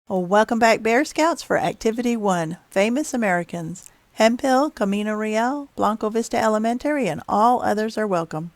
Well, welcome back, Bear Scouts, for Activity 1, Famous Americans. Hemphill, Camino Real, Blanco Vista Elementary, and all others are welcome.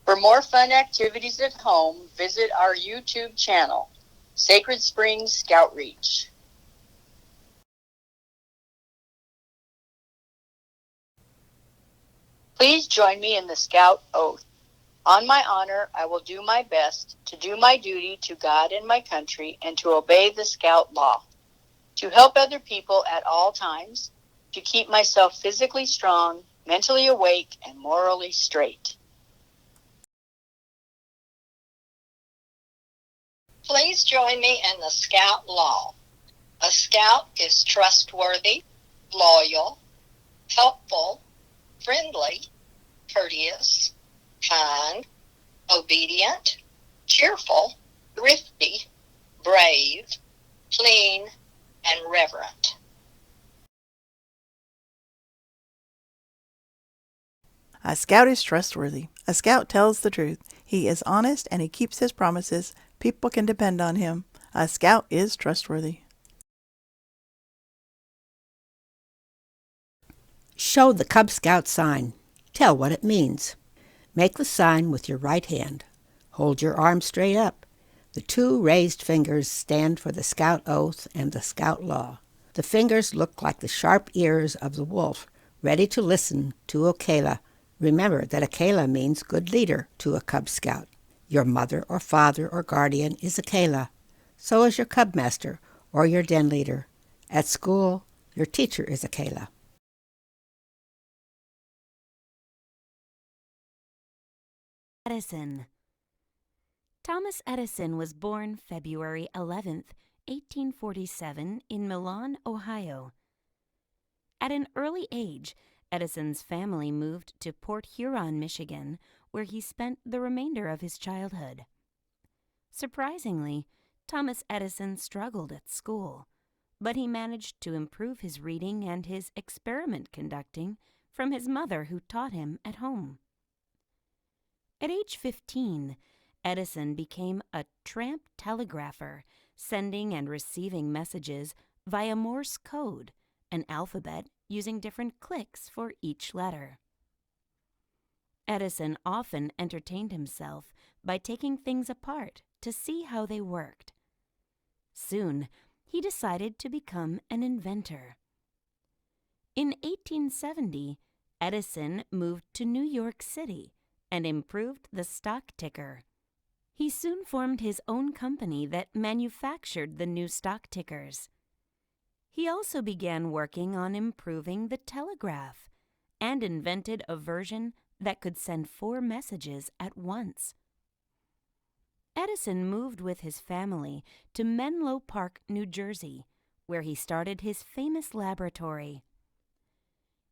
For more fun activities at home, visit our YouTube channel, Sacred Springs Scout Reach. Please join me in the Scout Oath. On my honor, I will do my best to do my duty to God and my country and to obey the Scout law, to help other people at all times, to keep myself physically strong, mentally awake, and morally straight. Please join me in the Scout law. A Scout is trustworthy, loyal, helpful, friendly, courteous, kind, obedient, cheerful, thrifty, brave, clean, and reverent. A Scout is trustworthy. A Scout tells the truth. He is honest and he keeps his promises. People can depend on him. A Scout is trustworthy. Show the Cub Scout sign. Tell what it means. Make the sign with your right hand. Hold your arm straight up. The two raised fingers stand for the Scout Oath and the Scout Law. The fingers look like the sharp ears of the wolf, ready to listen to Okela. Remember that Okela means good leader to a Cub Scout. Your mother or father or guardian is Okela. So is your Cub Master or your den leader. At school, your teacher is Okela. Edison. Thomas Edison was born February 11, 1847, in Milan, Ohio. At an early age, Edison's family moved to Port Huron, Michigan, where he spent the remainder of his childhood. Surprisingly, Thomas Edison struggled at school, but he managed to improve his reading and his experiment conducting from his mother, who taught him at home. At age 15, Edison became a tramp telegrapher, sending and receiving messages via Morse code, an alphabet using different clicks for each letter. Edison often entertained himself by taking things apart to see how they worked. Soon, he decided to become an inventor. In 1870, Edison moved to New York City and improved the stock ticker. He soon formed his own company that manufactured the new stock tickers. He also began working on improving the telegraph and invented a version that could send 4 messages at once. Edison moved with his family to Menlo Park, New Jersey, where he started his famous laboratory.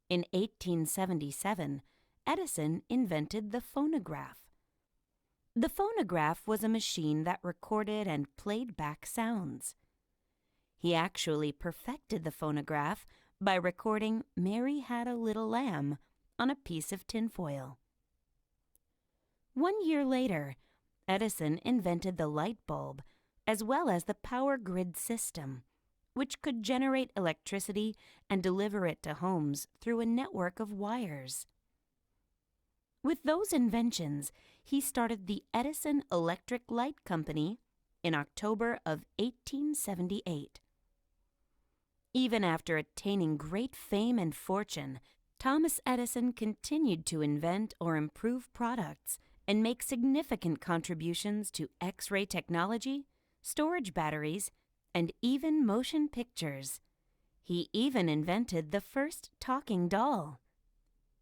In 1877, Edison invented the phonograph. The phonograph was a machine that recorded and played back sounds. He actually perfected the phonograph by recording "Mary Had a Little Lamb" on a piece of tinfoil. 1 year later, Edison invented the light bulb as well as the power grid system, which could generate electricity and deliver it to homes through a network of wires. With those inventions, he started the Edison Electric Light Company in October of 1878. Even after attaining great fame and fortune, Thomas Edison continued to invent or improve products and make significant contributions to X-ray technology, storage batteries, and even motion pictures. He even invented the first talking doll.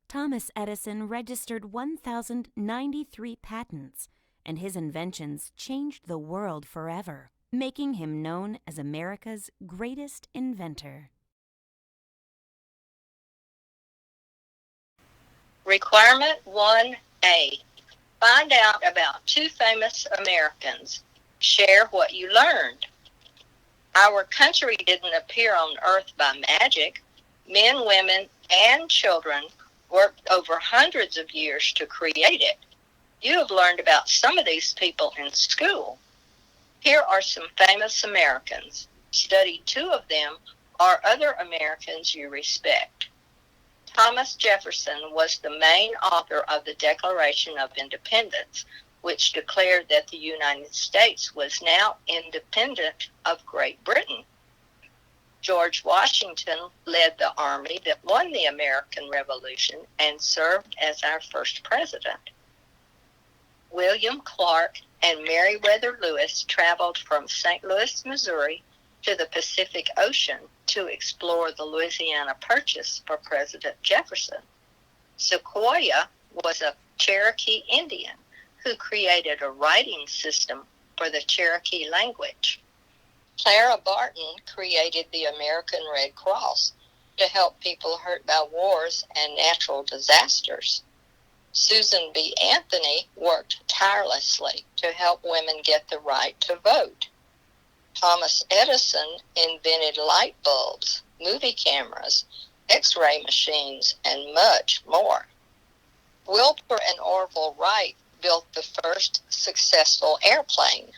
Thomas Edison registered 1,093 patents, and his inventions changed the world forever, making him known as America's greatest inventor. Requirement 1A. Find out about 2 famous Americans. Share what you learned. Our country didn't appear on earth by magic. Men, women, and children worked over hundreds of years to create it. You have learned about some of these people in school. Here are some famous Americans. Study two of them or other Americans you respect. Thomas Jefferson was the main author of the Declaration of Independence, which declared that the United States was now independent of Great Britain. George Washington led the army that won the American Revolution and served as our first president. William Clark and Meriwether Lewis traveled from St. Louis, Missouri to the Pacific Ocean to explore the Louisiana Purchase for President Jefferson. Sequoyah was a Cherokee Indian who created a writing system for the Cherokee language. Clara Barton created the American Red Cross to help people hurt by wars and natural disasters. Susan B. Anthony worked tirelessly to help women get the right to vote. Thomas Edison invented light bulbs, movie cameras, X-ray machines, and much more. Wilbur and Orville Wright built the first successful airplane.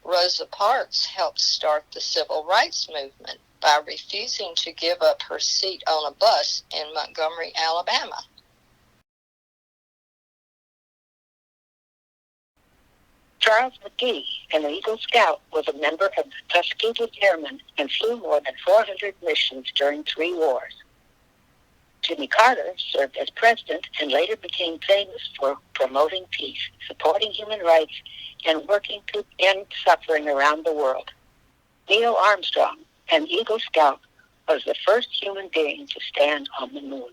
Rosa Parks helped start the civil rights movement by refusing to give up her seat on a bus in Montgomery, Alabama. Charles McGee, an Eagle Scout, was a member of the Tuskegee Airmen and flew more than 400 missions during 3 wars. Jimmy Carter served as president and later became famous for promoting peace, supporting human rights, and working to end suffering around the world. Neil Armstrong, an Eagle Scout, was the first human being to stand on the moon.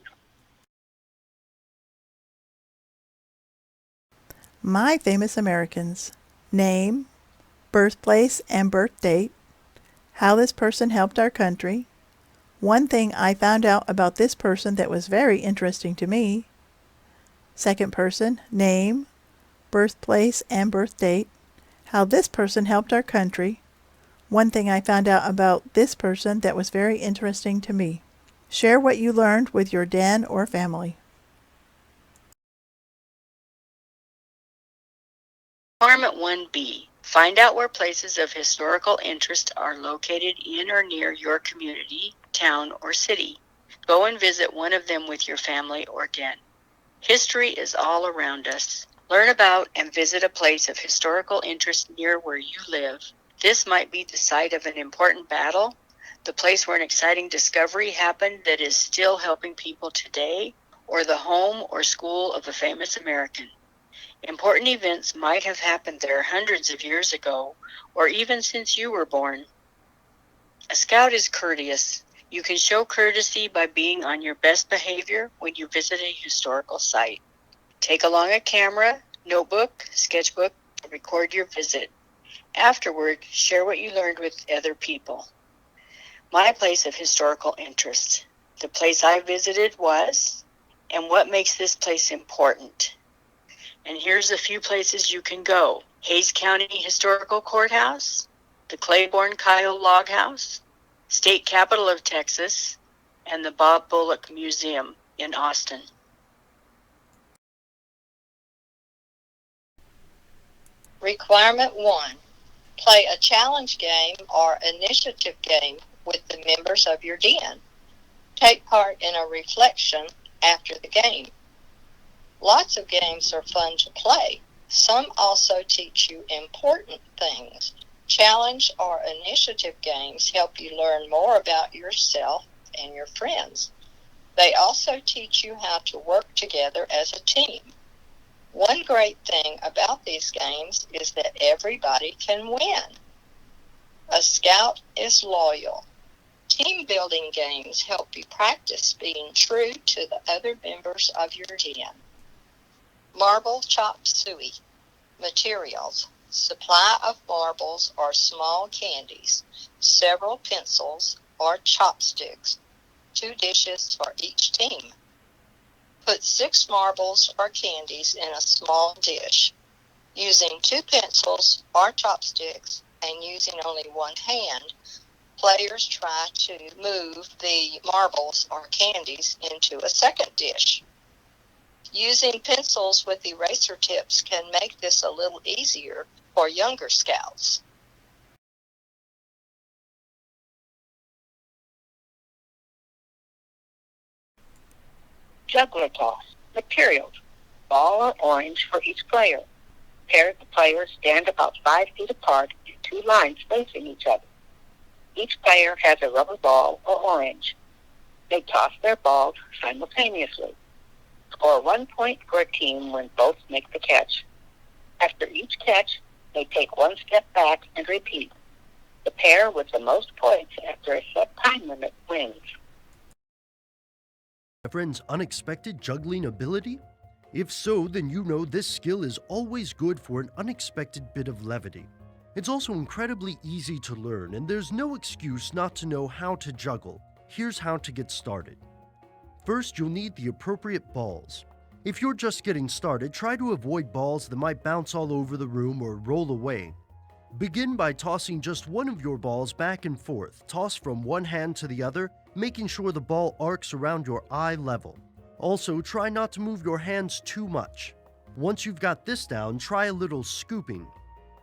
My famous Americans. Name, birthplace and birth date, how this person helped our country, one thing I found out about this person that was very interesting to me. Second person, name, birthplace and birth date, how this person helped our country, one thing I found out about this person that was very interesting to me. Share what you learned with your den or family. Requirement 1B. Find out where places of historical interest are located in or near your community, town, or city. Go and visit one of them with your family or den. History is all around us. Learn about and visit a place of historical interest near where you live. This might be the site of an important battle, the place where an exciting discovery happened that is still helping people today, or the home or school of a famous American. Important events might have happened there hundreds of years ago, or even since you were born. A scout is courteous. You can show courtesy by being on your best behavior when you visit a historical site. Take along a camera, notebook, sketchbook, and record your visit. Afterward, share what you learned with other people. My place of historical interest. The place I visited was, and what makes this place important. And here's a few places you can go. Hays County Historical Courthouse, the Claiborne Kyle Log House, State Capitol of Texas, and the Bob Bullock Museum in Austin. Requirement 1. Play a challenge game or initiative game with the members of your den. Take part in a reflection after the game. Lots of games are fun to play. Some also teach you important things. Challenge or initiative games help you learn more about yourself and your friends. They also teach you how to work together as a team. One great thing about these games is that everybody can win. A scout is loyal. Team building games help you practice being true to the other members of your den. Marble chop suey. Materials: supply of marbles or small candies, several pencils or chopsticks, 2 dishes for each team. Put 6 marbles or candies in a small dish. Using 2 pencils or chopsticks and using only one hand, players try to move the marbles or candies into a second dish. Using pencils with eraser tips can make this a little easier for younger scouts. Juggler toss. Materials. Ball or orange for each player. Pair the players stand about 5 feet apart in 2 lines facing each other. Each player has a rubber ball or orange. They toss their balls simultaneously. Score 1 point for a team when both make the catch. After each catch, they take 1 step back and repeat. The pair with the most points after a set time limit wins. My friend's unexpected juggling ability? If so, then you know this skill is always good for an unexpected bit of levity. It's also incredibly easy to learn, and there's no excuse not to know how to juggle. Here's how to get started. First, you'll need the appropriate balls. If you're just getting started, try to avoid balls that might bounce all over the room or roll away. Begin by tossing just one of your balls back and forth. Toss from one hand to the other, making sure the ball arcs around your eye level. Also, try not to move your hands too much. Once you've got this down, try a little scooping.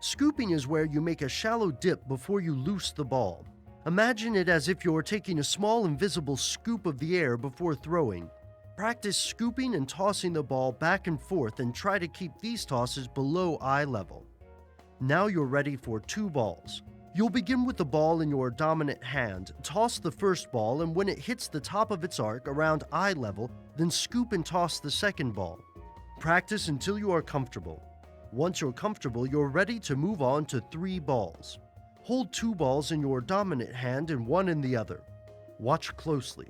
Scooping is where you make a shallow dip before you loose the ball. Imagine it as if you're taking a small invisible scoop of the air before throwing. Practice scooping and tossing the ball back and forth and try to keep these tosses below eye level. Now you're ready for 2 balls. You'll begin with the ball in your dominant hand. Toss the first ball, and when it hits the top of its arc around eye level, then scoop and toss the second ball. Practice until you are comfortable. Once you're comfortable, you're ready to move on to 3 balls. Hold 2 balls in your dominant hand and 1 in the other. Watch closely.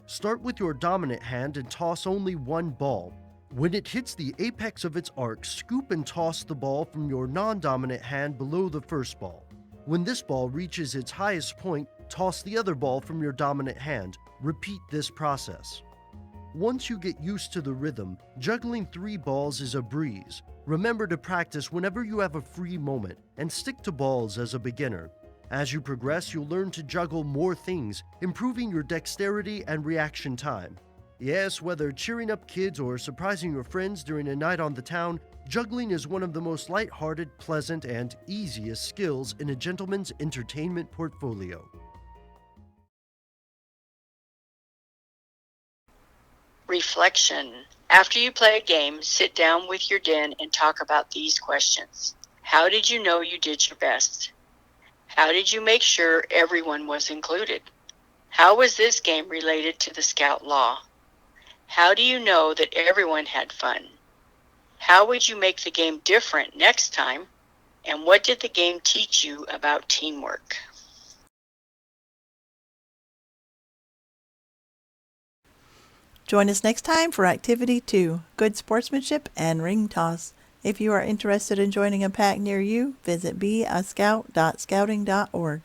Start with your dominant hand and toss only 1 ball. When it hits the apex of its arc, scoop and toss the ball from your non-dominant hand below the first ball. When this ball reaches its highest point, toss the other ball from your dominant hand. Repeat this process. Once you get used to the rhythm, juggling 3 balls is a breeze. Remember to practice whenever you have a free moment and stick to balls as a beginner. As you progress, you'll learn to juggle more things, improving your dexterity and reaction time. Yes, whether cheering up kids or surprising your friends during a night on the town, juggling is one of the most light-hearted, pleasant, and easiest skills in a gentleman's entertainment portfolio. Reflection. After you play a game, sit down with your den and talk about these questions. How did you know you did your best? How did you make sure everyone was included? How was this game related to the Scout Law? How do you know that everyone had fun? How would you make the game different next time? And what did the game teach you about teamwork? Join us next time for Activity 2, Good Sportsmanship and Ring Toss. If you are interested in joining a pack near you, visit beascout.scouting.org.